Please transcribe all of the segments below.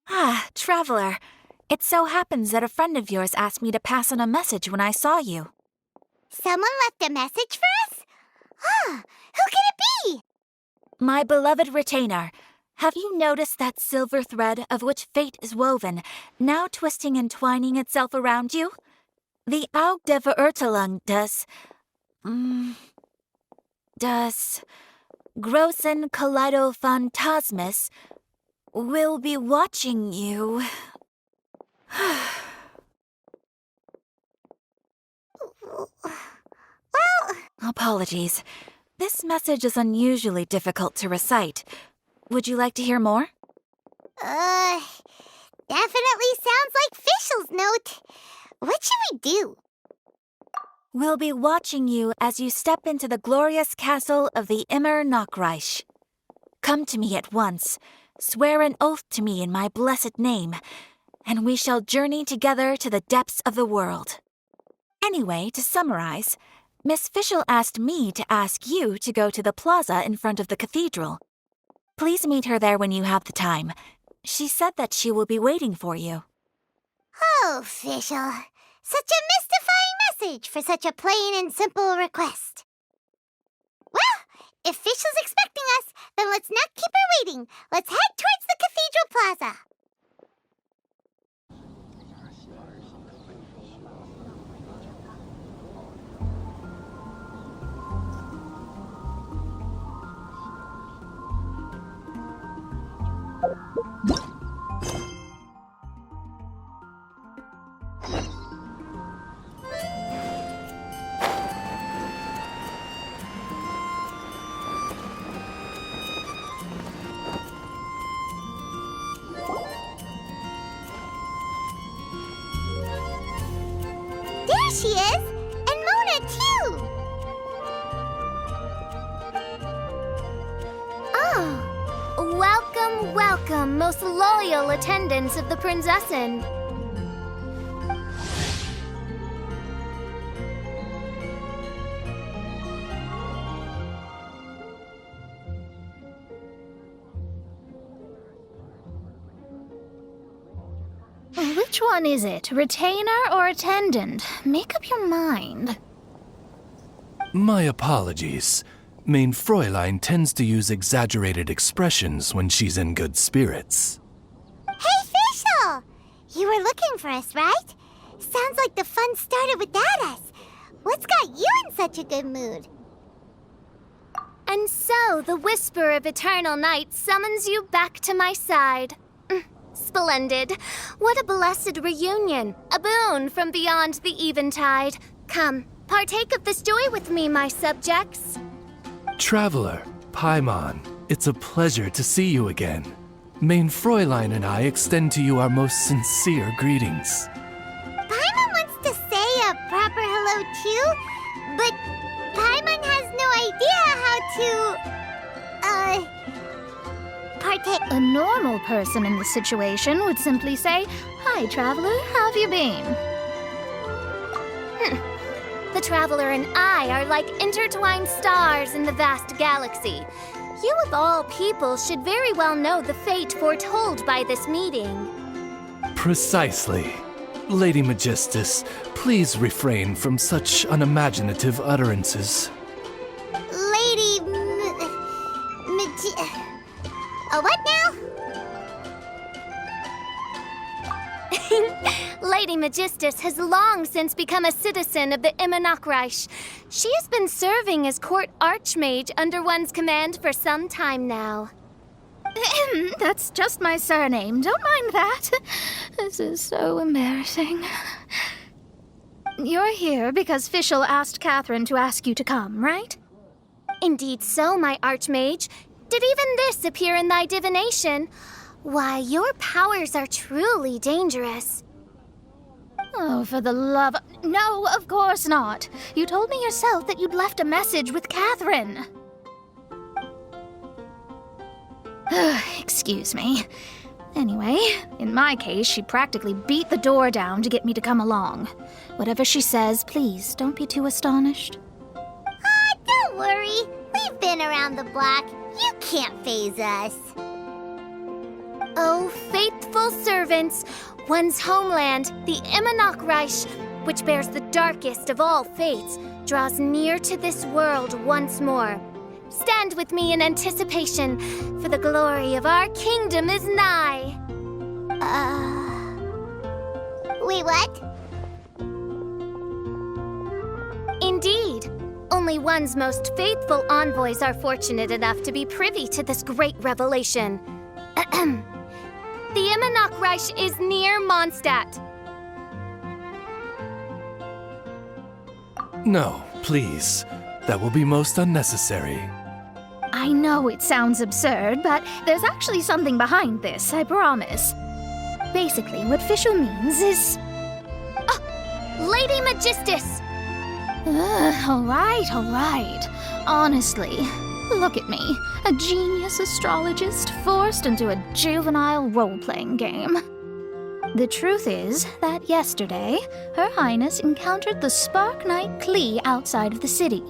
Ah, traveler. It so happens that a friend of yours asked me to pass on a message when I saw you. Someone left a message for us? Ah, who could it be? My beloved retainer, have you noticed that silver thread of which fate is woven, now twisting and twining itself around you? The Aug der Verurteilung das großen Kaleidophantasmus will be watching you. Apologies. This message is unusually difficult to recite. Would you like to hear more? Definitely sounds like Fischl's note. What should we do? We'll be watching you as you step into the glorious castle of the Immer Nachreich. Come to me at once, swear an oath to me in my blessed name, and we shall journey together to the depths of the world. Anyway, to summarize, Miss Fischl asked me to ask you to go to the plaza in front of the cathedral. Please meet her there when you have the time. She said that she will be waiting for you. Oh, Fischl. Such a mystifying message for such a plain and simple request. Well, if Fischl's expecting us, then let's not keep her waiting. Let's head towards the cathedral plaza. There she is! And Mona, too! Oh, welcome, welcome, most loyal attendants of the Prinzessin. Which one is it, retainer or attendant? Make up your mind. My apologies. Mein Fräulein tends to use exaggerated expressions when she's in good spirits. Hey, Fischl! You were looking for us, right? Sounds like the fun started without us. What's got you in such a good mood? And so, the whisper of eternal night summons you back to my side. Splendid. What a blessed reunion. A boon from beyond the eventide. Come, partake of this joy with me, my subjects. Traveler, Paimon, it's a pleasure to see you again. Mein Fräulein and I extend to you our most sincere greetings. Paimon wants to say a proper hello too, but Paimon has no idea how to, partake. A normal person in this situation would simply say, "Hi, traveler, how have you been?" The traveler and I are like intertwined stars in the vast galaxy. You of all people should very well know the fate foretold by this meeting. Precisely. Lady Magistus, please refrain from such unimaginative utterances. Lady what now? Lady Magistus has long since become a citizen of the Immer Nachreich. She has been serving as court archmage under one's command for some time now. That's just my surname. Don't mind that. This is so embarrassing. You're here because Fischl asked Catherine to ask you to come, right? Indeed so, my archmage. Did even this appear in thy divination? Why, your powers are truly dangerous. Oh, for the love... No, of course not. You told me yourself that you'd left a message with Catherine. Excuse me. Anyway, in my case, she practically beat the door down to get me to come along. Whatever she says, please, don't be too astonished. Don't worry. We've been around the block. You can't faze us. O faithful servants, one's homeland, the Immernochreich, which bears the darkest of all fates, draws near to this world once more. Stand with me in anticipation, for the glory of our kingdom is nigh. Wait, what? Indeed. Only one's most faithful envoys are fortunate enough to be privy to this great revelation. The Immernochreich is near Mondstadt. No, please. That will be most unnecessary. I know it sounds absurd, but there's actually something behind this, I promise. Basically, what Fischl means is... Lady Magistus! All right. Honestly, look at me. A genius astrologist forced into a juvenile role-playing game. The truth is that yesterday, Her Highness encountered the Spark Knight Klee outside of the city.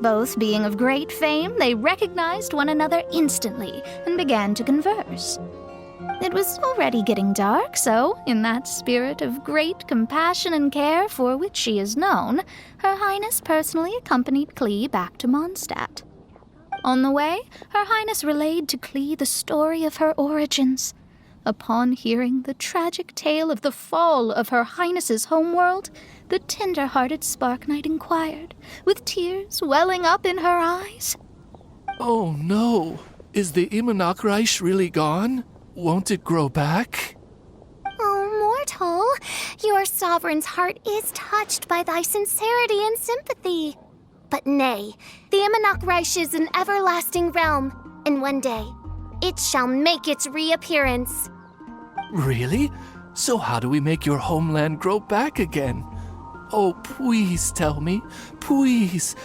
Both being of great fame, they recognized one another instantly and began to converse. It was already getting dark, so, in that spirit of great compassion and care for which she is known, Her Highness personally accompanied Klee back to Mondstadt. On the way, Her Highness relayed to Klee the story of her origins. Upon hearing the tragic tale of the fall of Her Highness's homeworld, the tender-hearted Spark Knight inquired, with tears welling up in her eyes. Oh no! Is the Immernochreich really gone? Won't it grow back? Oh, mortal, your sovereign's heart is touched by thy sincerity and sympathy. But nay, the Immernochreich is an everlasting realm, and one day it shall make its reappearance. Really? So how do we make your homeland grow back again? Oh, please tell me. Please.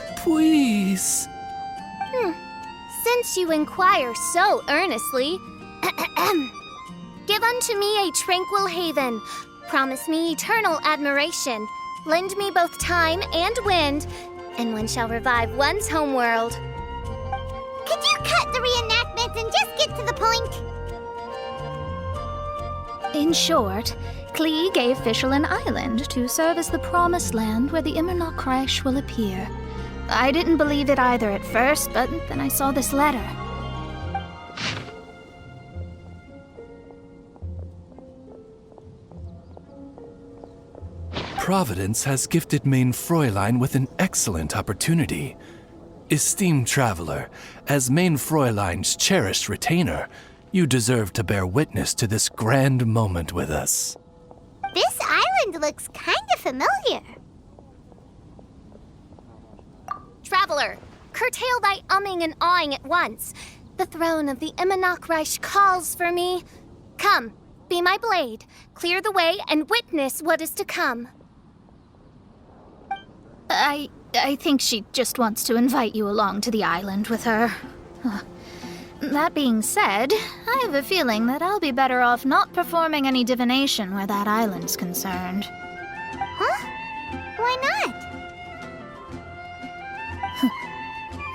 Since you inquire so earnestly, give unto me a tranquil haven, promise me eternal admiration, lend me both time and wind, and one shall revive one's homeworld. Could you cut the reenactment and just get to the point? In short, Klee gave Fischl an island to serve as the promised land where the Immernochreich will appear. I didn't believe it either at first, but then I saw this letter. Providence has gifted Mein Fräulein with an excellent opportunity. Esteemed traveler, as Mein Fräulein's cherished retainer, you deserve to bear witness to this grand moment with us. This island looks kinda familiar. Traveler, curtail thy umming and awing at once. The throne of the Immernochreich calls for me. Come, be my blade, clear the way, and witness what is to come. I think she just wants to invite you along to the island with her. That being said, I have a feeling that I'll be better off not performing any divination where that island's concerned. Huh? Why not?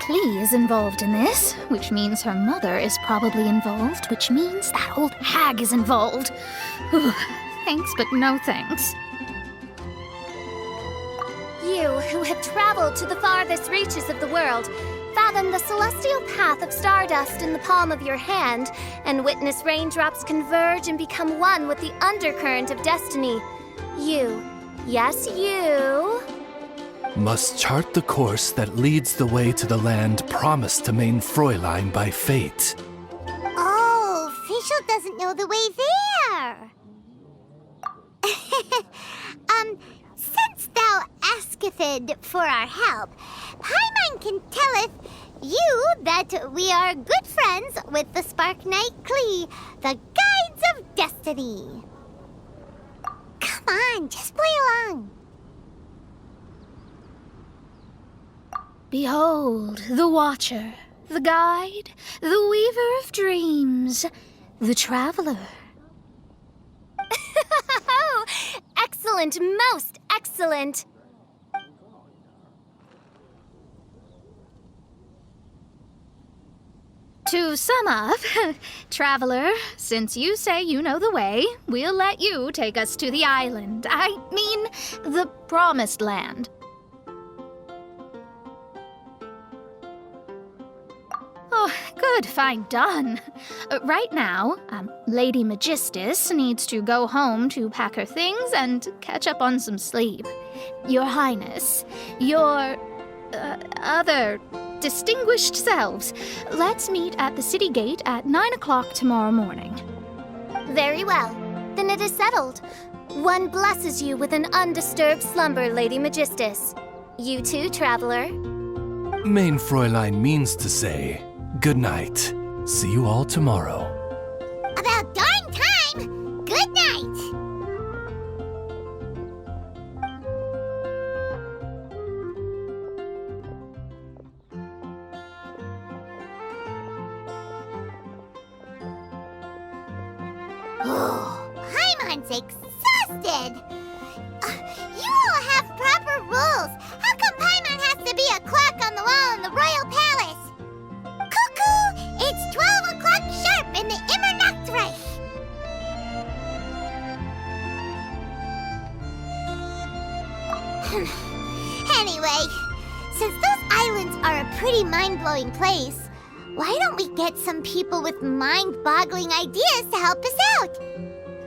Klee is involved in this, which means her mother is probably involved, which means that old hag is involved. Thanks, but no thanks. You who have traveled to the farthest reaches of the world, fathom the celestial path of stardust in the palm of your hand, and witness raindrops converge and become one with the undercurrent of destiny. You, yes, you, Must chart the course that leads the way to the land promised to Mein Fräulein by fate. Oh, Fischl doesn't know the way there. Since thou asketh for our help, Paimon can telleth you that we are good friends with the Spark Knight Klee, the guides of destiny. Come on, just play along. Behold, the Watcher, the Guide, the Weaver of Dreams, the Traveler. Excellent, most excellent. To sum up, traveler, since you say you know the way, we'll let you take us to the island. I mean, the promised land. Oh, good, fine, done. Right now, Lady Magistus needs to go home to pack her things and catch up on some sleep. Your Highness, your other distinguished selves, let's meet at the city gate at 9 o'clock tomorrow morning. Very well. Then it is settled. One blesses you with an undisturbed slumber, Lady Magistus. You too, traveler. Main Fräulein means to say, good night. See you all tomorrow. About darn time! Good night! Paimon's exhausted! You all have proper rules! How come Paimon has to be a clock on the wall in the royal palace? Cuckoo! It's 12 o'clock sharp in the Immer Nachtreich! Anyway, since those islands are a pretty mind-blowing place, why don't we get some people with mind-boggling ideas to help us out?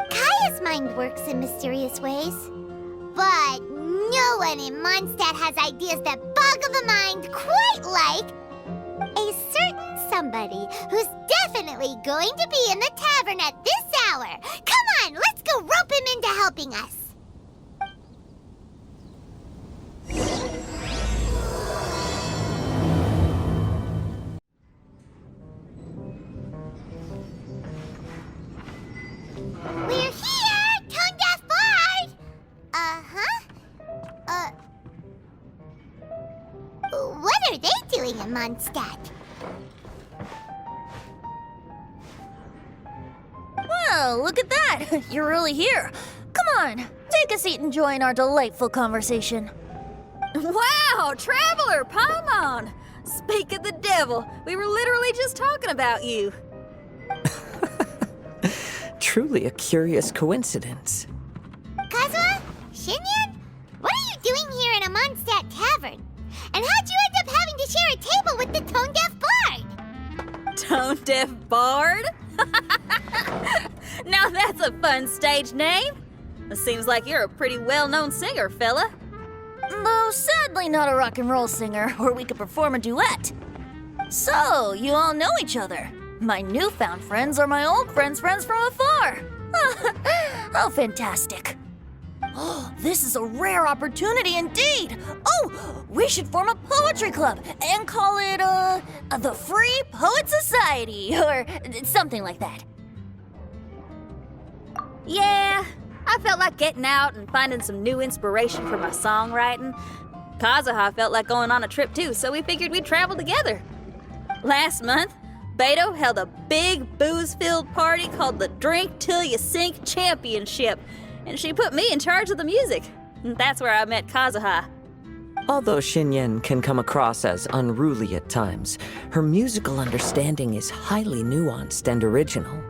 Kaya's mind works in mysterious ways, but no one in Mondstadt has ideas that boggle the mind quite like a certain somebody who's definitely going to be in the tavern at this hour. Come on, let's go rope him into helping us. We're here, Tone Deaf Bard! What are they doing in Mondstadt? Well, look at that! You're really here. Come on, take a seat and join our delightful conversation. Wow, Traveler Paimon! Speak of the devil, we were literally just talking about you. Truly a curious coincidence. Kazuha? Shinyan? What are you doing here in a Mondstadt tavern? And how'd you end up having to share a table with the Tone Deaf Bard? Tone Deaf Bard? Now that's a fun stage name. It seems like you're a pretty well-known singer, fella. Though sadly not a rock and roll singer, or we could perform a duet. So, you all know each other. My newfound friends are my old friends' friends from afar. How fantastic. Oh, this is a rare opportunity indeed. Oh, we should form a poetry club and call it, the Free Poet Society, or something like that. Yeah, I felt like getting out and finding some new inspiration for my songwriting. Kazuha felt like going on a trip too, so we figured we'd travel together. Last month, Beto held a big booze-filled party called the Drink Till You Sink Championship, and she put me in charge of the music. And that's where I met Kazuha. Although Shinyan can come across as unruly at times, her musical understanding is highly nuanced and original.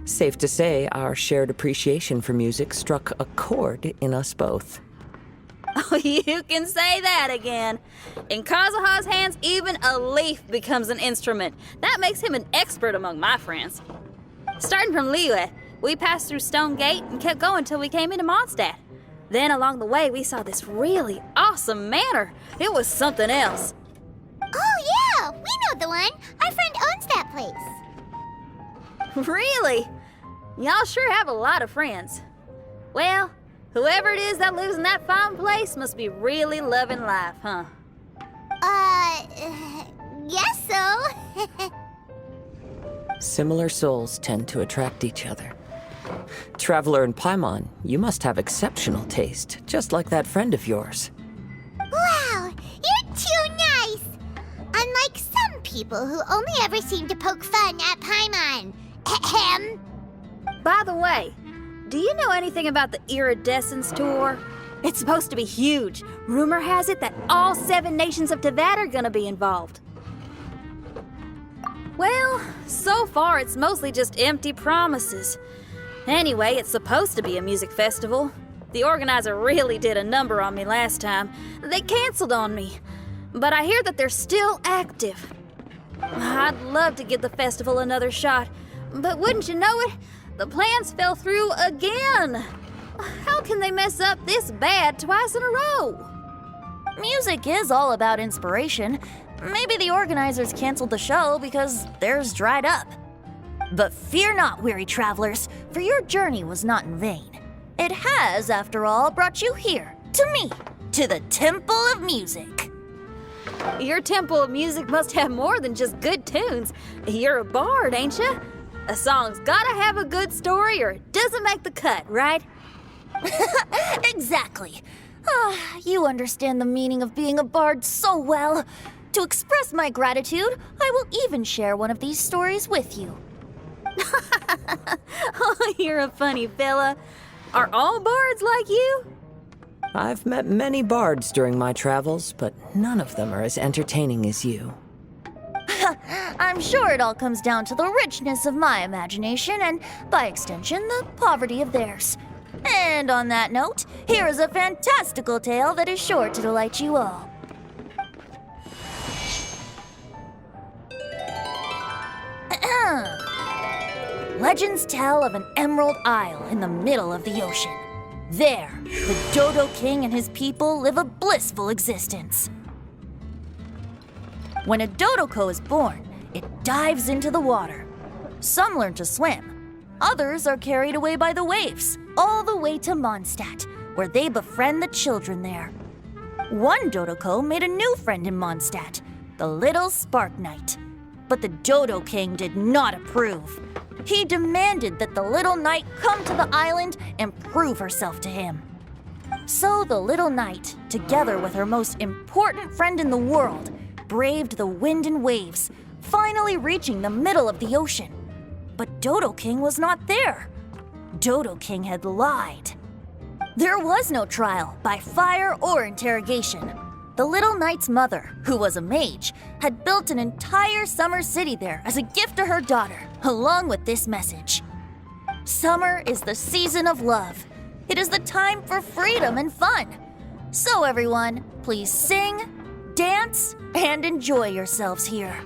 Safe to say, our shared appreciation for music struck a chord in us both. Oh, you can say that again. In Kazuha's hands, even a leaf becomes an instrument. That makes him an expert among my friends. Starting from Liyue, we passed through Stone Gate and kept going till we came into Mondstadt. Then along the way, we saw this really awesome manor. It was something else. Oh yeah, we know the one. Our friend owns that place. Really? Y'all sure have a lot of friends. Well, whoever it is that lives in that fine place must be really loving life, huh? Guess so. Similar souls tend to attract each other. Traveler and Paimon, you must have exceptional taste, just like that friend of yours. Wow, you're too nice. Unlike some people who only ever seem to poke fun at Paimon. Ahem. By the way, do you know anything about the Iridescence Tour? It's supposed to be huge. Rumor has it that all 7 nations of Tevat are gonna be involved. Well, so far it's mostly just empty promises. Anyway, it's supposed to be a music festival. The organizer really did a number on me last time. They canceled on me. But I hear that they're still active. I'd love to give the festival another shot. But wouldn't you know it, the plans fell through again. How can they mess up this bad twice in a row? Music is all about inspiration. Maybe the organizers canceled the show because theirs dried up. But fear not, weary travelers, for your journey was not in vain. It has, after all, brought you here, to me, to the Temple of Music. Your Temple of Music must have more than just good tunes. You're a bard, ain't ya? A song's gotta have a good story or it doesn't make the cut, right? Exactly. You understand the meaning of being a bard so well. To express my gratitude, I will even share one of these stories with you. Oh, you're a funny fella. Are all bards like you? I've met many bards during my travels, but none of them are as entertaining as you. I'm sure it all comes down to the richness of my imagination and, by extension, the poverty of theirs. And on that note, here is a fantastical tale that is sure to delight you all. Legends tell of an emerald isle in the middle of the ocean. There, the Dodo King and his people live a blissful existence. When a Dodoko is born, it dives into the water. Some learn to swim. Others are carried away by the waves, all the way to Mondstadt, where they befriend the children there. One Dodoko made a new friend in Mondstadt, the little Spark Knight. But the Dodo King did not approve. He demanded that the little knight come to the island and prove herself to him. So the little knight, together with her most important friend in the world, braved the wind and waves, finally reaching the middle of the ocean. But Dodo King was not there. Dodo King had lied. There was no trial by fire or interrogation. The little knight's mother, who was a mage, had built an entire summer city there as a gift to her daughter, along with this message. Summer is the season of love. It is the time for freedom and fun. So everyone, please sing, dance, and enjoy yourselves here.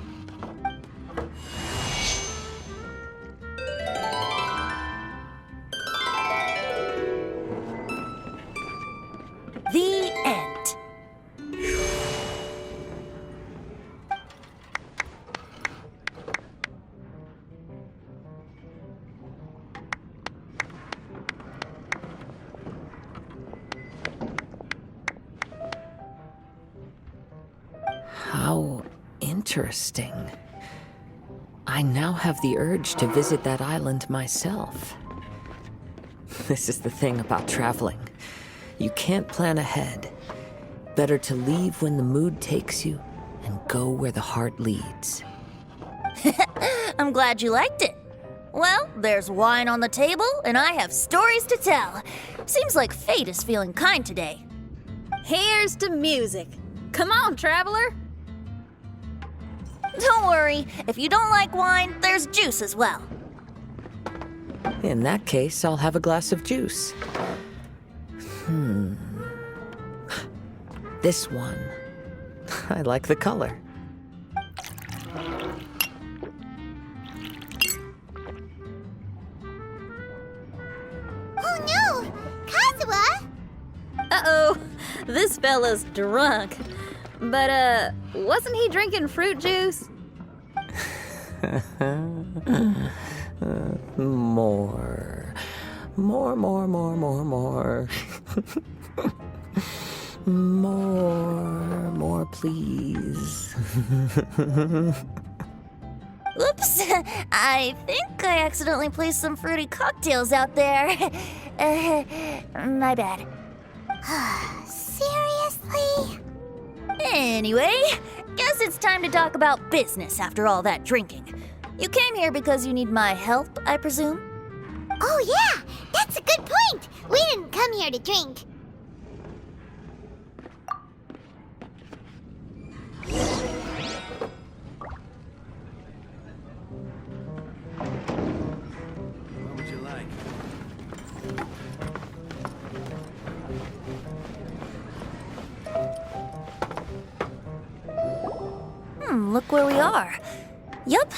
The end. How interesting. I now have the urge to visit that island myself. This is the thing about traveling. You can't plan ahead. Better to leave when the mood takes you and go where the heart leads. I'm glad you liked it. Well, there's wine on the table, and I have stories to tell. Seems like fate is feeling kind today. Here's to music. Come on, traveler. Don't worry, if you don't like wine, there's juice as well. In that case, I'll have a glass of juice. This one. I like the color. Oh no! Kazuha! Uh-oh, this fella's drunk. But, wasn't he drinking fruit juice? More. More, please. Oops, I think I accidentally placed some fruity cocktails out there. My bad. Seriously? Anyway, guess it's time to talk about business after all that drinking. You came here because you need my help, I presume? Oh yeah, that's a good point. We didn't come here to drink. Look where we are. Yup,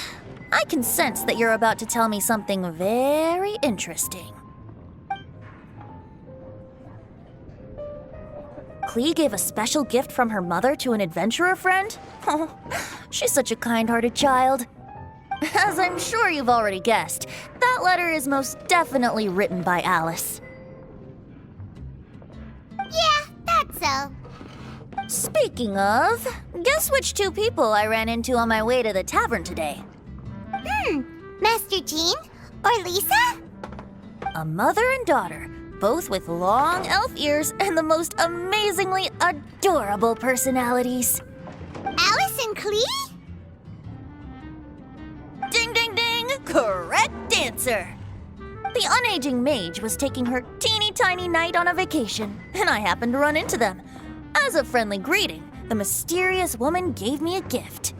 I can sense that you're about to tell me something very interesting. Klee gave a special gift from her mother to an adventurer friend? Oh, she's such a kind-hearted child. As I'm sure you've already guessed, that letter is most definitely written by Alice. Yeah, that's so. Speaking of, guess which two people I ran into on my way to the tavern today? Master Jean or Lisa? A mother and daughter, both with long elf ears and the most amazingly adorable personalities. Alice and Klee? Ding, ding, ding! Correct answer! The unaging mage was taking her teeny tiny knight on a vacation, and I happened to run into them. As a friendly greeting, the mysterious woman gave me a gift.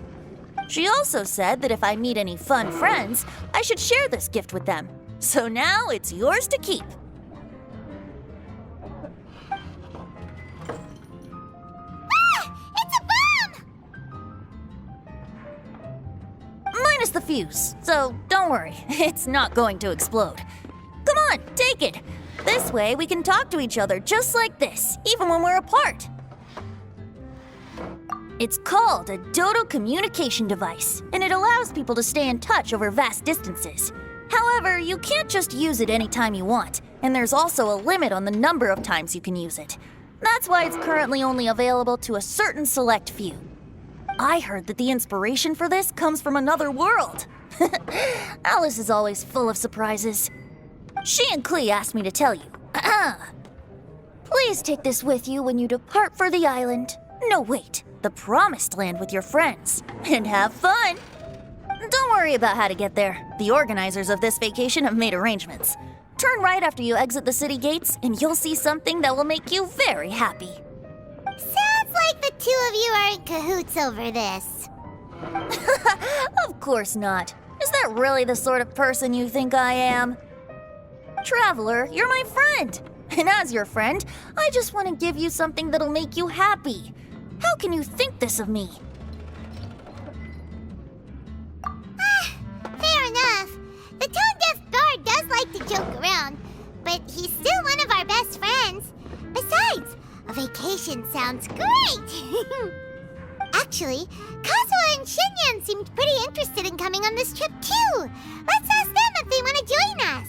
She also said that if I meet any fun friends, I should share this gift with them. So now it's yours to keep. It's a bomb! Minus the fuse, so don't worry, it's not going to explode. Come on, take it. This way we can talk to each other just like this, even when we're apart. It's called a dodo communication device, and it allows people to stay in touch over vast distances. However, you can't just use it anytime you want, and there's also a limit on the number of times you can use it. That's why it's currently only available to a certain select few. I heard that the inspiration for this comes from another world. Alice is always full of surprises. She and Klee asked me to tell you. Please take this with you when you depart for the island. No, wait, the promised land with your friends. And have fun. Don't worry about how to get there. The organizers of this vacation have made arrangements. Turn right after you exit the city gates, and you'll see something that will make you very happy. Sounds like the two of you are in cahoots over this. Of course not. Is that really the sort of person you think I am? Traveler, you're my friend. And as your friend, I just want to give you something that'll make you happy. How can you think this of me? Fair enough. The tone-deaf bard does like to joke around, but he's still one of our best friends. Besides, a vacation sounds great! Actually, Kazuha and Shinyan seemed pretty interested in coming on this trip too. Let's ask them if they want to join us.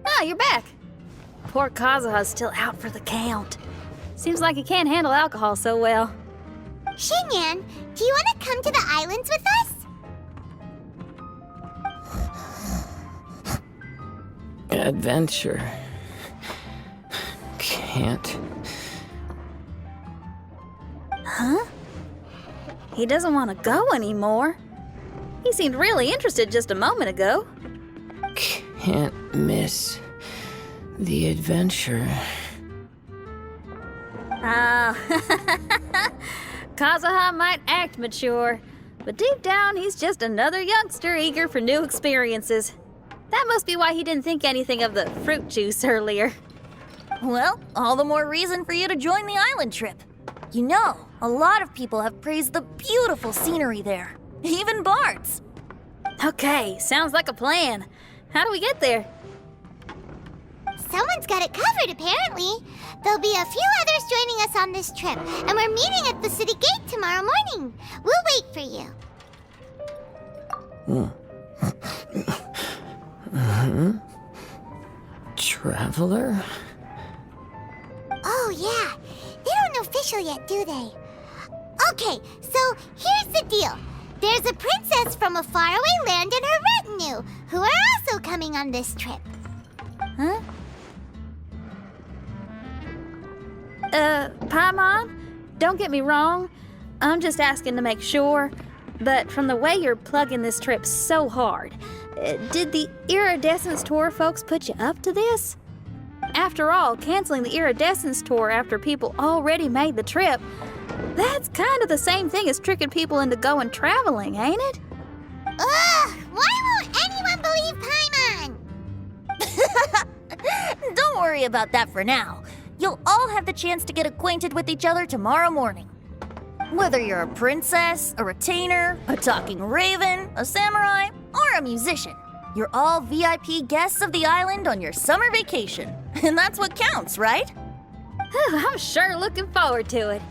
Ah, you're back. Poor Kazuha's still out for the count. Seems like he can't handle alcohol so well. Shinyan, do you want to come to the islands with us? Adventure. Can't. Huh? He doesn't want to go anymore. He seemed really interested just a moment ago. Can't miss the adventure. Kazuha might act mature, but deep down he's just another youngster eager for new experiences. That must be why he didn't think anything of the fruit juice earlier. Well, all the more reason for you to join the island trip. You know, a lot of people have praised the beautiful scenery there. Even bards. Okay, sounds like a plan. How do we get there? Someone's got it covered, apparently. There'll be a few others joining us on this trip, and we're meeting at the city gate tomorrow morning. We'll wait for you. Traveler? Oh, yeah. They don't know Fischl yet, do they? Okay, so here's the deal. There's a princess from a faraway land and her retinue, who are also coming on this trip. Huh? Paimon, don't get me wrong. I'm just asking to make sure. But from the way you're plugging this trip so hard, did the Iridescence Tour folks put you up to this? After all, canceling the Iridescence Tour after people already made the trip, That's kind of the same thing as tricking people into going traveling, ain't it? Ugh! Why won't anyone believe Paimon? Don't worry about that for now. You'll all have the chance to get acquainted with each other tomorrow morning. Whether you're a princess, a retainer, a talking raven, a samurai, or a musician, you're all VIP guests of the island on your summer vacation. And that's what counts, right? I'm sure looking forward to it.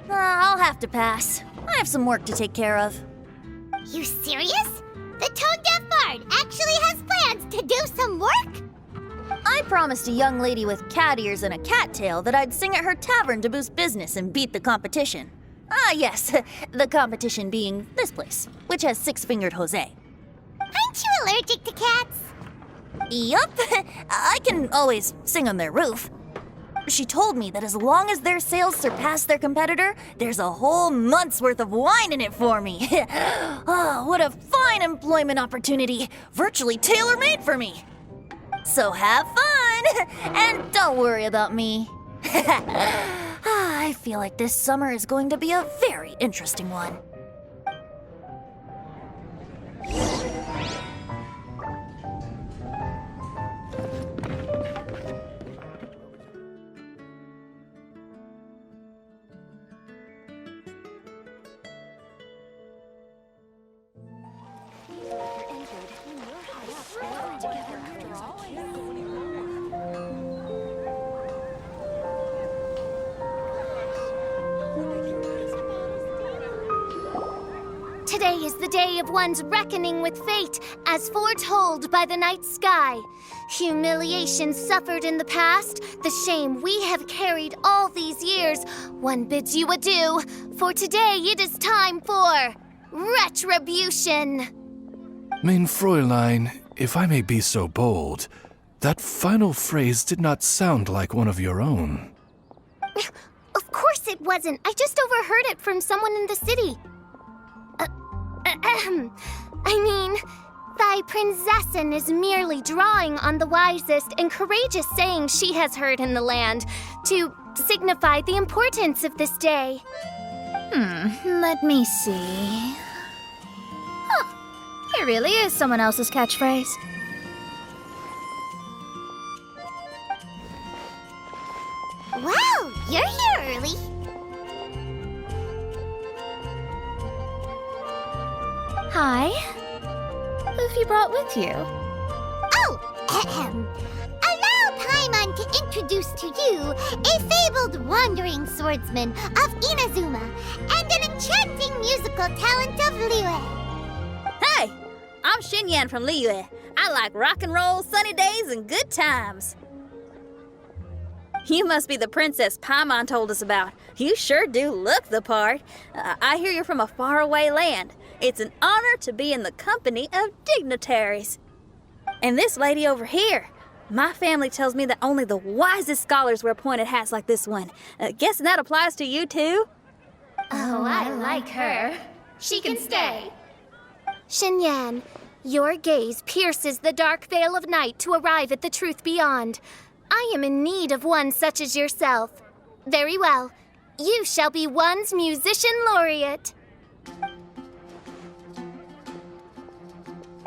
I'll have to pass. I have some work to take care of. You serious? The tone-deaf bard actually has plans to do some work? I promised a young lady with cat ears and a cat tail that I'd sing at her tavern to boost business and beat the competition. Ah, yes, the competition being this place, which has six-fingered Jose. Aren't you allergic to cats? Yup, I can always sing on their roof. She told me that as long as their sales surpass their competitor, there's a whole month's worth of wine in it for me. Oh, what a fine employment opportunity, virtually tailor-made for me. So have fun, and don't worry about me. I feel like this summer is going to be a very interesting one. Today is the day of one's reckoning with fate, as foretold by the night sky. Humiliation suffered in the past, the shame we have carried all these years. One bids you adieu, for today it is time for retribution. Mein Fräulein, if I may be so bold, that final phrase did not sound like one of your own. Of course it wasn't. I just overheard it from someone in the city. I mean, thy prinzessin is merely drawing on the wisest and courageous sayings she has heard in the land to signify the importance of this day. Let me see. It really is someone else's catchphrase. Wow, you're here early. Hi. Who have you brought with you? Oh, allow Paimon to introduce to you a fabled wandering swordsman of Inazuma and an enchanting musical talent of Liyue. Hey, I'm Xinyan from Liyue. I like rock and roll, sunny days, and good times. You must be the princess Paimon told us about. You sure do look the part. I hear you're from a faraway land. It's an honor to be in the company of dignitaries. And this lady over here, my family tells me that only the wisest scholars wear pointed hats like this one. Guessing that applies to you too? Oh, I like her. She can stay. Xinyan, your gaze pierces the dark veil of night to arrive at the truth beyond. I am in need of one such as yourself. Very well. You shall be one's musician laureate.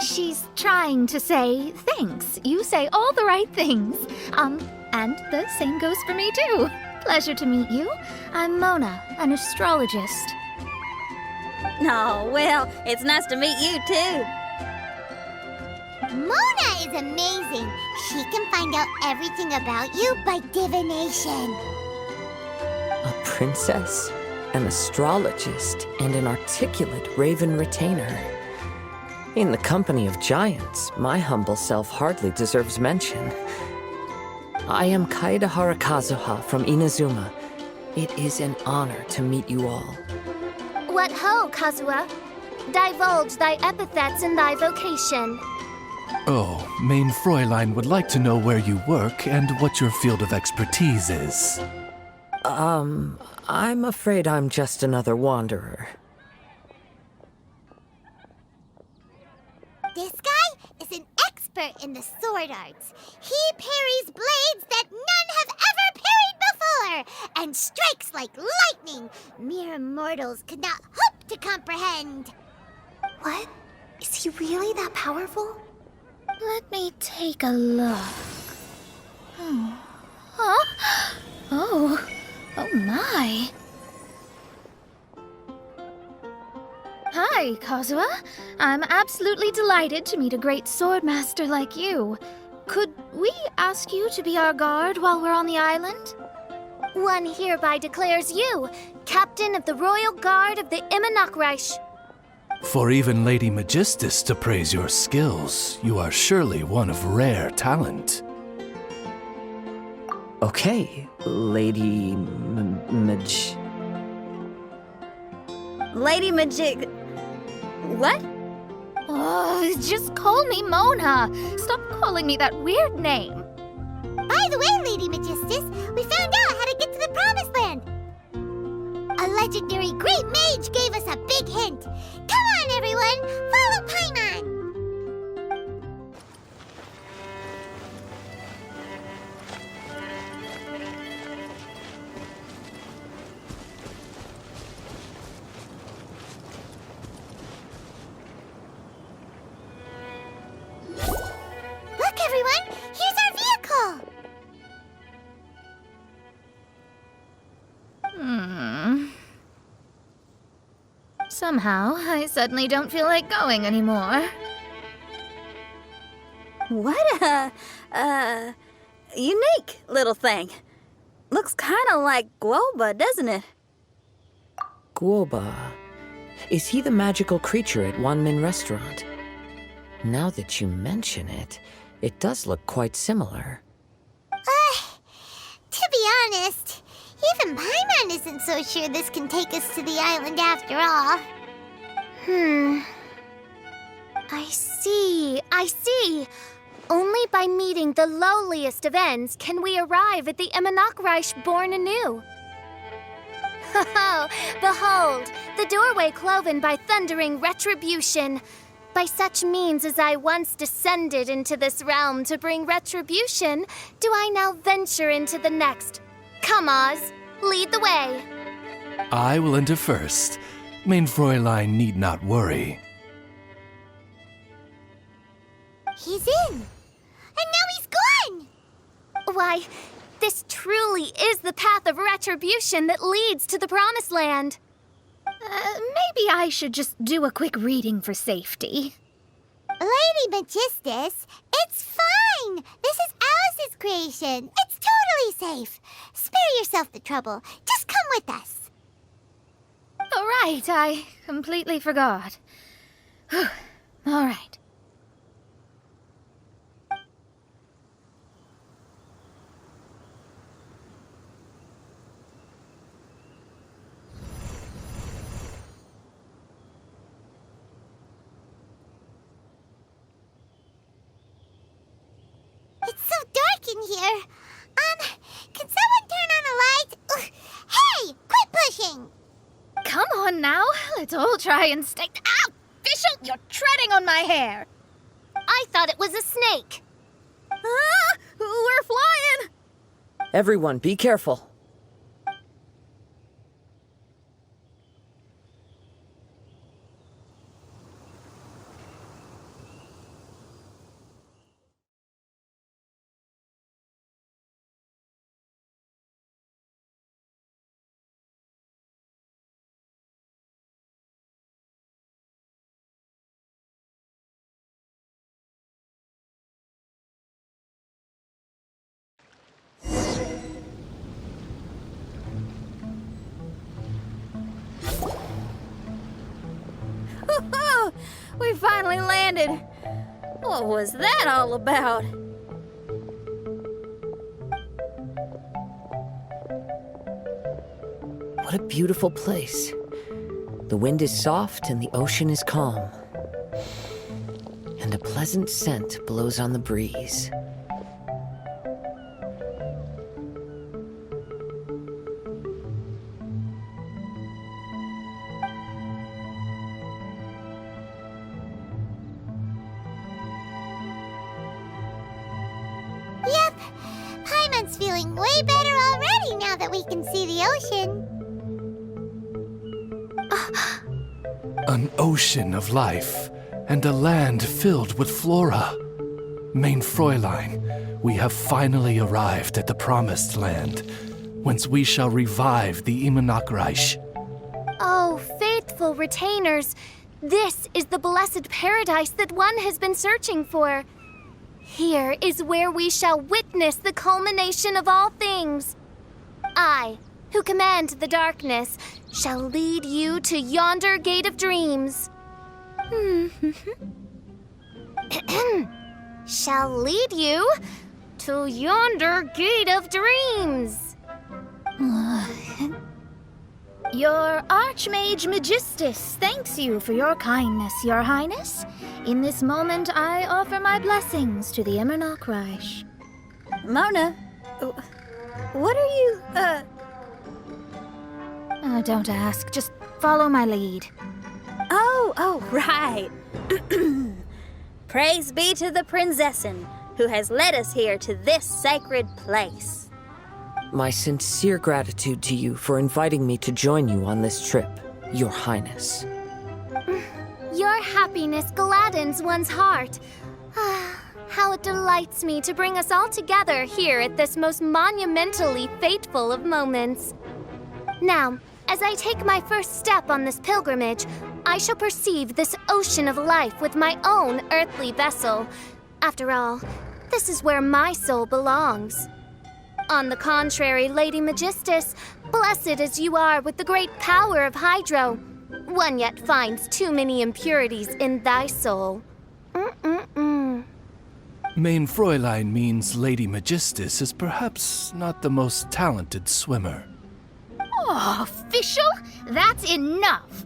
She's trying to say thanks. You say all the right things. And the same goes for me too. Pleasure to meet you. I'm Mona, an astrologist. Oh, well, it's nice to meet you too. Mona is amazing. She can find out everything about you by divination. A princess, an astrologist, and an articulate raven retainer. In the company of giants, my humble self hardly deserves mention. I am Kaida Harakazuha from Inazuma. It is an honor to meet you all. What ho, Kazuha? Divulge thy epithets and thy vocation. Oh, Mein Fräulein would like to know where you work and what your field of expertise is. I'm afraid I'm just another wanderer. This guy is an expert in the sword arts. He parries blades that none have ever power and strikes like lightning mere mortals could not hope to comprehend. What? Is he really that powerful? Let me take a look. Huh? Oh my. Hi, Kazuha. I'm absolutely delighted to meet a great swordmaster like you. Could we ask you to be our guard while we're on the island? One hereby declares you Captain of the Royal Guard of the Immernachtreich. For even Lady Magistus to praise your skills, you are surely one of rare talent. Okay, Lady Lady Magic. What? Oh, just call me Mona. Stop calling me that weird name. By the way, Lady Magistus, we found out how to get to the Promised Land. A legendary great mage gave us a big hint. Come on, everyone, follow Paimon. Look, everyone, here's our vehicle. Somehow, I suddenly don't feel like going anymore. What a unique little thing. Looks kind of like Guoba, doesn't it? Guoba. Is he the magical creature at Wanmin Restaurant? Now that you mention it, it does look quite similar. To be honest, even Paimon isn't so sure this can take us to the island after all. I see. Only by meeting the lowliest of ends can we arrive at the Immernachtreich born anew. Ho, behold, the doorway cloven by thundering retribution. By such means as I once descended into this realm to bring retribution, do I now venture into the next. Come, Oz, lead the way. I will enter first. Mein Fräulein need not worry. He's in. And now he's gone. Why, this truly is the path of retribution that leads to the Promised Land. Maybe I should just do a quick reading for safety. Lady Magistus, it's fine. This is Alice's creation. It's totally safe. Spare yourself the trouble. Just come with us. All right, I completely forgot. All right. It's so dark in here. Can someone turn on a light? Ugh. Hey, quit pushing. Come on now, let's all try and stay. Ow! Fischl, you're treading on my hair! I thought it was a snake. Ah, we're flying! Everyone, be careful. We finally landed. What was that all about? What a beautiful place. The wind is soft and the ocean is calm. And a pleasant scent blows on the breeze. Yep, Paimon Paimon feeling way better already now that we can see the ocean. An ocean of life, and a land filled with flora. Mein Fräulein, we have finally arrived at the promised land, whence we shall revive the Immernachtreich. Oh, faithful retainers, this is the blessed paradise that one has been searching for. Here is where we shall witness the culmination of all things. I, who command the darkness, shall lead you to yonder gate of dreams. Shall lead you to yonder gate of dreams. Your Archmage Magistus thanks you for your kindness, Your Highness. In this moment, I offer my blessings to the Immernachtreich. Mona, what are you, Oh, don't ask. Just follow my lead. Oh, right. Praise be to the Prinzessin, who has led us here to this sacred place. My sincere gratitude to you for inviting me to join you on this trip, Your Highness. Your happiness gladdens one's heart. How it delights me to bring us all together here at this most monumentally fateful of moments. Now, as I take my first step on this pilgrimage, I shall perceive this ocean of life with my own earthly vessel. After all, this is where my soul belongs. On the contrary, Lady Magistus, blessed as you are with the great power of Hydro, one yet finds too many impurities in thy soul. Mein Fräulein means Lady Magistus is perhaps not the most talented swimmer. Oh, Fischl, that's enough.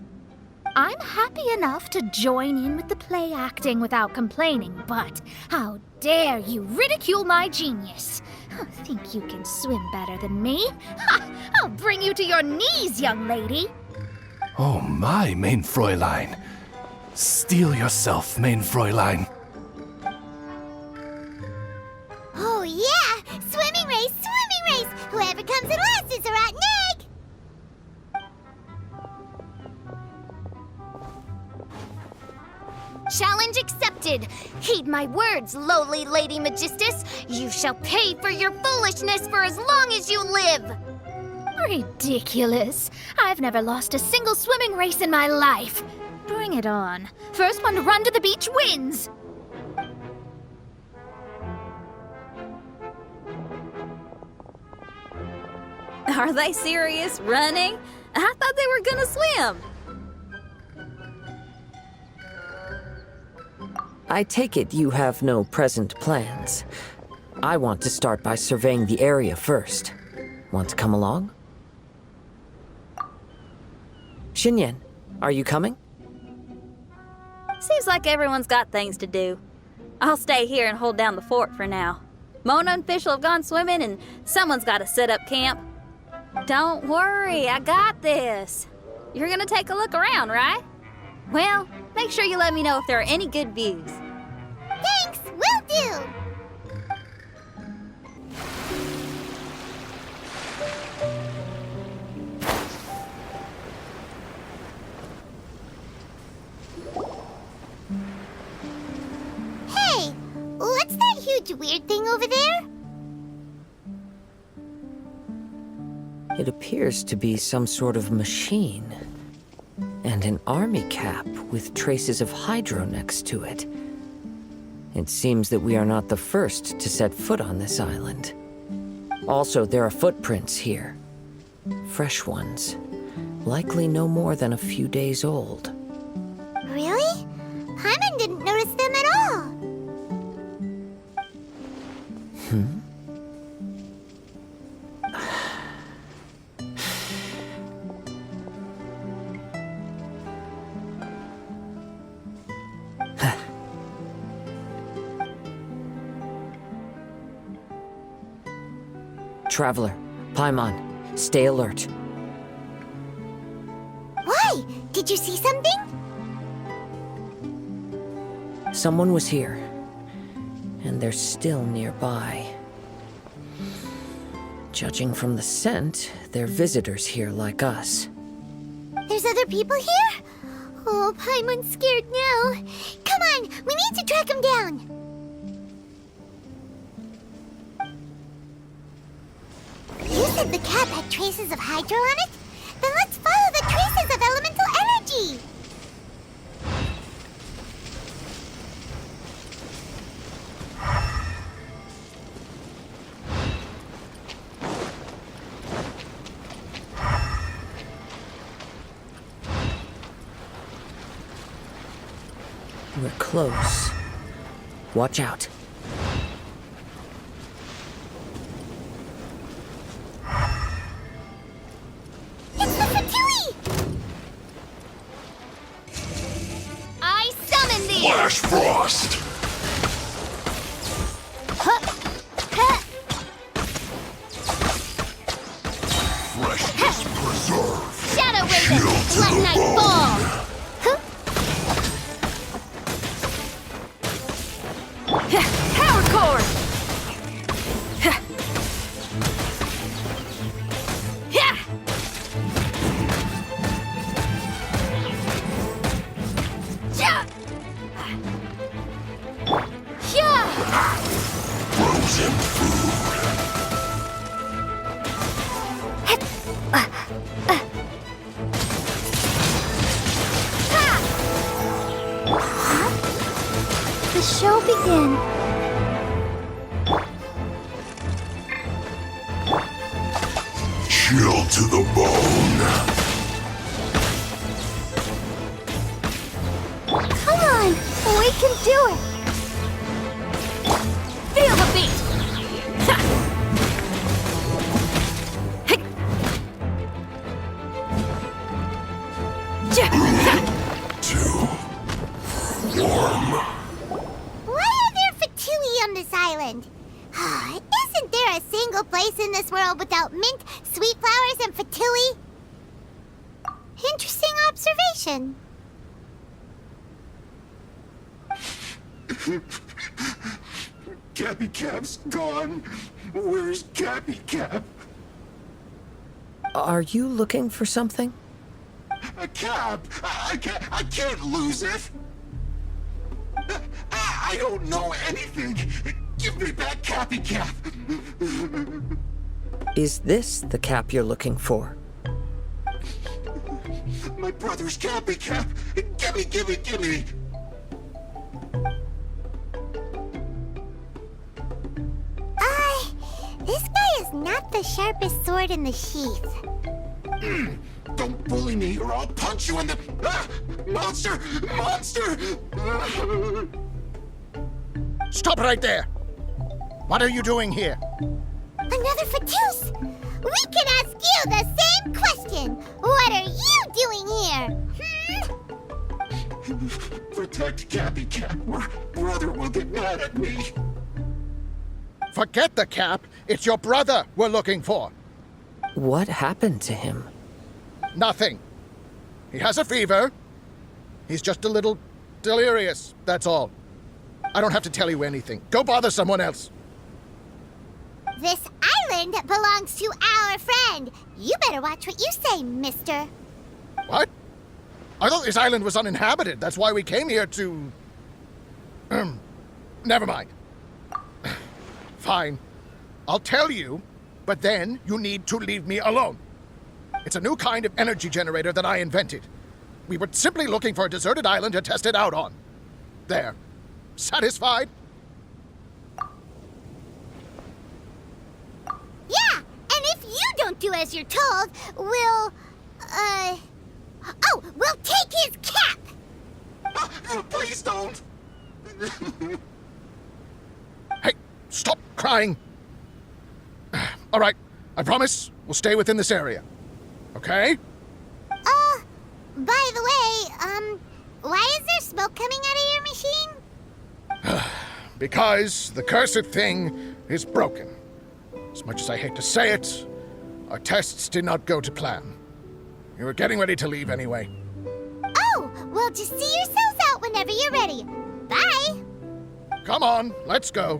I'm happy enough to join in with the play acting without complaining, but how dare you ridicule my genius? Think you can swim better than me? Ha! I'll bring you to your knees, young lady. Oh my, Mein Fräulein. Steel yourself, Mein Fräulein. Oh yeah! Swimming race! Whoever comes in last is a rotten egg! Challenge accepted. Heed my words, lowly Lady Magistus. You shall pay for your foolishness for as long as you live. Ridiculous. I've never lost a single swimming race in my life. Bring it on. First one to run to the beach wins. Are they serious, running? I thought they were gonna swim. I take it you have no present plans. I want to start by surveying the area first. Want to come along? Xinyan, are you coming? Seems like everyone's got things to do. I'll stay here and hold down the fort for now. Mona and Fischl have gone swimming, and someone's got to set up camp. Don't worry, I got this. You're gonna take a look around, right? Well, make sure you let me know if there are any good views. Thanks, will do! Hey, what's that huge weird thing over there? It appears to be some sort of machine. And an army cap with traces of hydro next to it. It seems that we are not the first to set foot on this island. Also, there are footprints here. Fresh ones. Likely no more than a few days old. Really? Paimon didn't notice them at all. Traveler, Paimon, stay alert. Why? Did you see something? Someone was here, and they're still nearby. Judging from the scent, they're visitors here like us. There's other people here? Oh, Paimon's scared now. Come on, we need to track him down. You said the cap had traces of hydro on it? Then let's follow the traces of elemental energy. We're close. Watch out. It's the Fatui! I summon thee! Flash Frost! Freshness preserved! Shadow Raven, let night fall! Power core! Frozen food! The show begin. Chill to the bone! Come on, we can do it. Feel the beat. Too warm. Why are there Fatui on this island? Isn't there a single place in this world without mint, sweet flowers, and Fatui? Interesting observation. Cappy Cap's gone. Where's Cappy Cap? Are you looking for something? A cap! I can't lose it! I don't know anything! Give me back Cappy Cap! Is this the cap you're looking for? My brother's Cappy Cap! Gimme! This guy is not the sharpest sword in the sheath. Don't bully me or I'll punch you in the... Monster! Stop right there! What are you doing here? Another Fatus! We can ask you the same question! What are you doing here? Protect Cappy Cap or brother will get mad at me. Forget the cap. It's your brother we're looking for. What happened to him? Nothing. He has a fever. He's just a little delirious, that's all. I don't have to tell you anything. Go bother someone else. This island belongs to our friend. You better watch what you say, mister. What? I thought this island was uninhabited. That's why we came here to... Never mind. Fine. I'll tell you, but then you need to leave me alone. It's a new kind of energy generator that I invented. We were simply looking for a deserted island to test it out on. There. Satisfied? Yeah, and if you don't do as you're told, we'll take his cap! Please don't! Hey, stop crying. All right, I promise we'll stay within this area. Okay? By the way, why is there smoke coming out of your machine? Because the cursed thing is broken. As much as I hate to say it, our tests did not go to plan. We were getting ready to leave anyway. Oh, well, just see yourselves out whenever you're ready. Bye! Come on, let's go.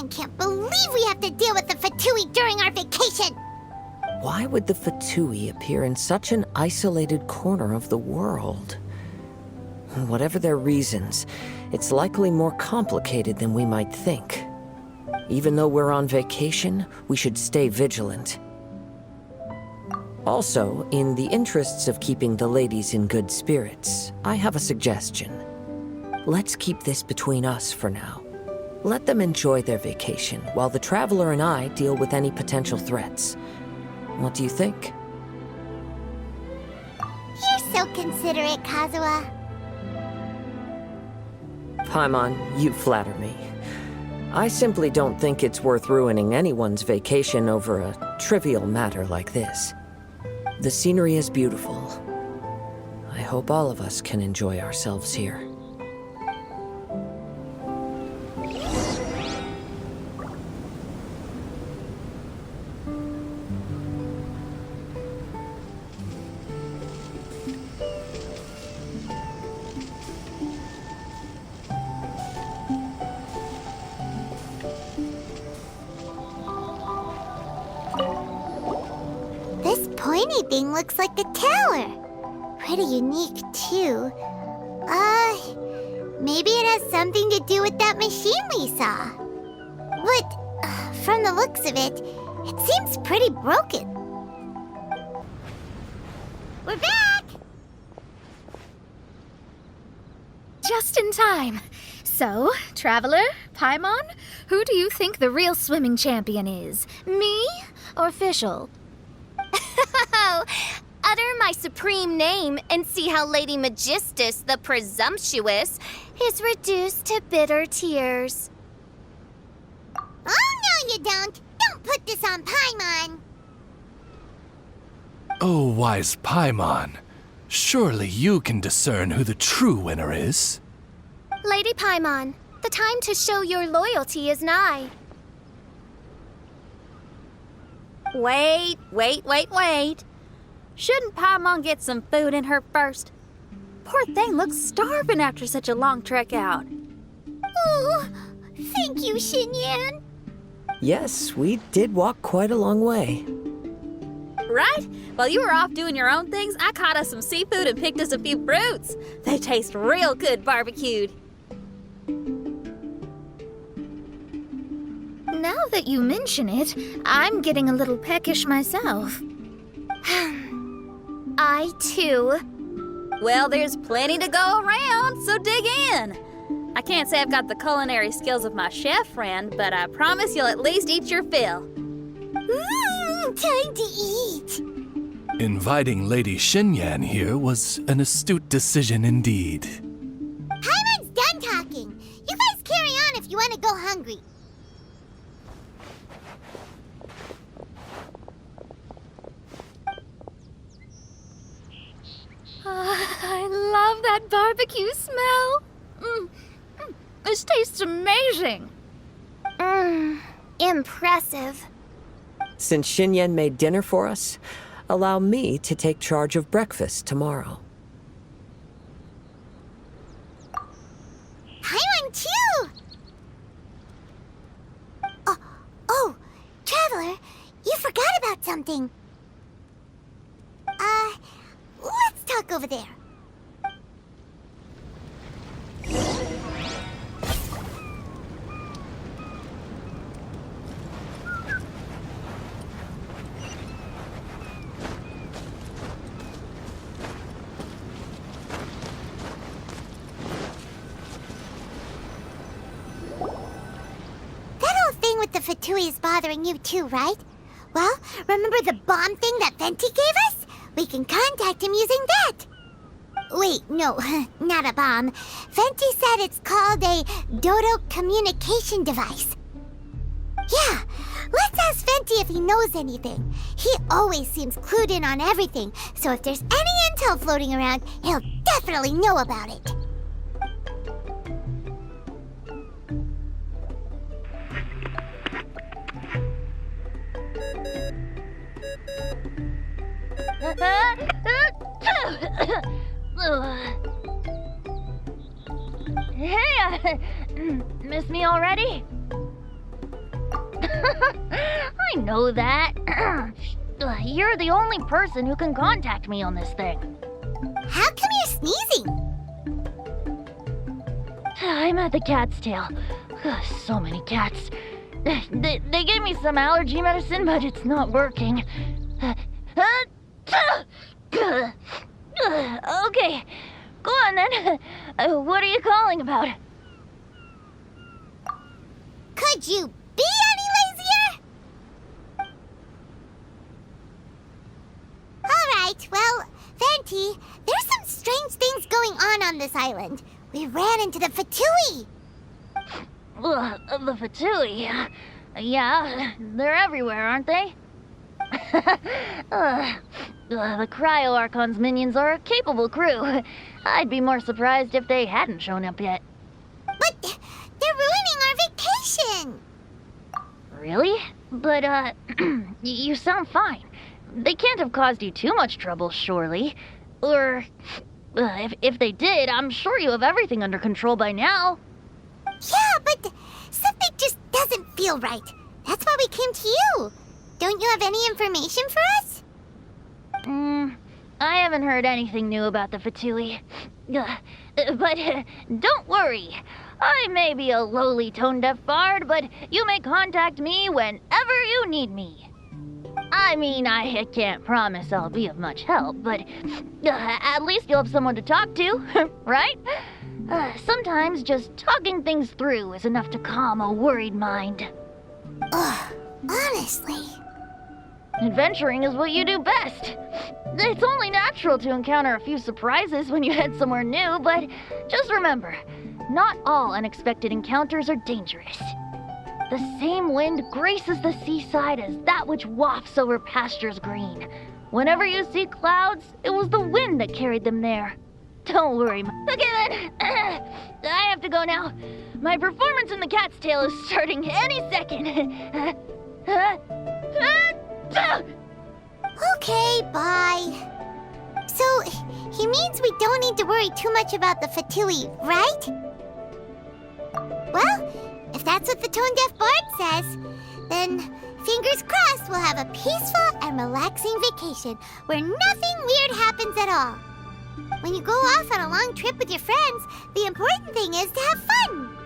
I can't believe we have to deal with the Fatui during our vacation! Why would the Fatui appear in such an isolated corner of the world? Whatever their reasons, it's likely more complicated than we might think. Even though we're on vacation, we should stay vigilant. Also, in the interests of keeping the ladies in good spirits, I have a suggestion. Let's keep this between us for now. Let them enjoy their vacation, while the Traveler and I deal with any potential threats. What do you think? You're so considerate, Kazuha. Paimon, you flatter me. I simply don't think it's worth ruining anyone's vacation over a trivial matter like this. The scenery is beautiful. I hope all of us can enjoy ourselves here. This pointy thing looks like a tower. Pretty unique, too. Maybe it has something to do with that machine we saw. But, from the looks of it, it seems pretty broken. We're back! Just in time. So, Traveler, Paimon, who do you think the real swimming champion is? Me or Fischl? Utter my supreme name and see how Lady Magistus, the presumptuous, is reduced to bitter tears. Oh, no you don't! Don't put this on Paimon! Oh, wise Paimon. Surely you can discern who the true winner is. Lady Paimon, the time to show your loyalty is nigh. Wait. Shouldn't Paimon get some food in her first? Poor thing looks starving after such a long trek out. Oh, thank you, Xinyan. Yes, we did walk quite a long way. Right? While you were off doing your own things, I caught us some seafood and picked us a few fruits. They taste real good barbecued. Now that you mention it, I'm getting a little peckish myself. I, too. Well, there's plenty to go around, so dig in. I can't say I've got the culinary skills of my chef friend, but I promise you'll at least eat your fill. Time to eat. Inviting Lady Xinyan here was an astute decision indeed. Paimon's done talking. You guys carry on if you want to go hungry. I love that barbecue smell. This tastes amazing. Impressive. Since Xinyan made dinner for us, allow me to take charge of breakfast tomorrow. Paimon, too! Oh, Traveler, you forgot about something. Let's talk over there. With the Fatui is bothering you too, right? Well, remember the bomb thing that Venti gave us? We can contact him using that. Wait, no, not a bomb. Venti said it's called a Dodo communication device. Yeah, let's ask Venti if he knows anything. He always seems clued in on everything, so if there's any intel floating around, he'll definitely know about it. Hey, miss me already? I know that. You're the only person who can contact me on this thing. How come you're sneezing? I'm at the cat's tail. So many cats. They gave me some allergy medicine, but it's not working. Okay, go on then. What are you calling about? Could you be any lazier? Alright, well, Venti, there's some strange things going on this island. We ran into the Fatui. The Fatui? Yeah, they're everywhere, aren't they? The Cryo-Archon's minions are a capable crew. I'd be more surprised if they hadn't shown up yet. But they're ruining our vacation. Really? But, you sound fine. They can't have caused you too much trouble, surely. Or, if they did, I'm sure you have everything under control by now. Yeah, but something just doesn't feel right. That's why we came to you. Don't you have any information for us? I haven't heard anything new about the Fatui. But don't worry. I may be a lowly tone-deaf bard, but you may contact me whenever you need me. I mean, I can't promise I'll be of much help, but at least you'll have someone to talk to, right? Sometimes just talking things through is enough to calm a worried mind. Ugh, honestly. Adventuring is what you do best. It's only natural to encounter a few surprises when you head somewhere new, but just remember, not all unexpected encounters are dangerous. The same wind graces the seaside as that which wafts over pastures green. Whenever you see clouds, it was the wind that carried them there. Don't worry. Okay then, I have to go now. My performance in the cat's tail is starting any second. Okay, bye. So, he means we don't need to worry too much about the Fatui, right? Well, if that's what the tone-deaf bard says, then fingers crossed we'll have a peaceful and relaxing vacation where nothing weird happens at all. When you go off on a long trip with your friends, the important thing is to have fun.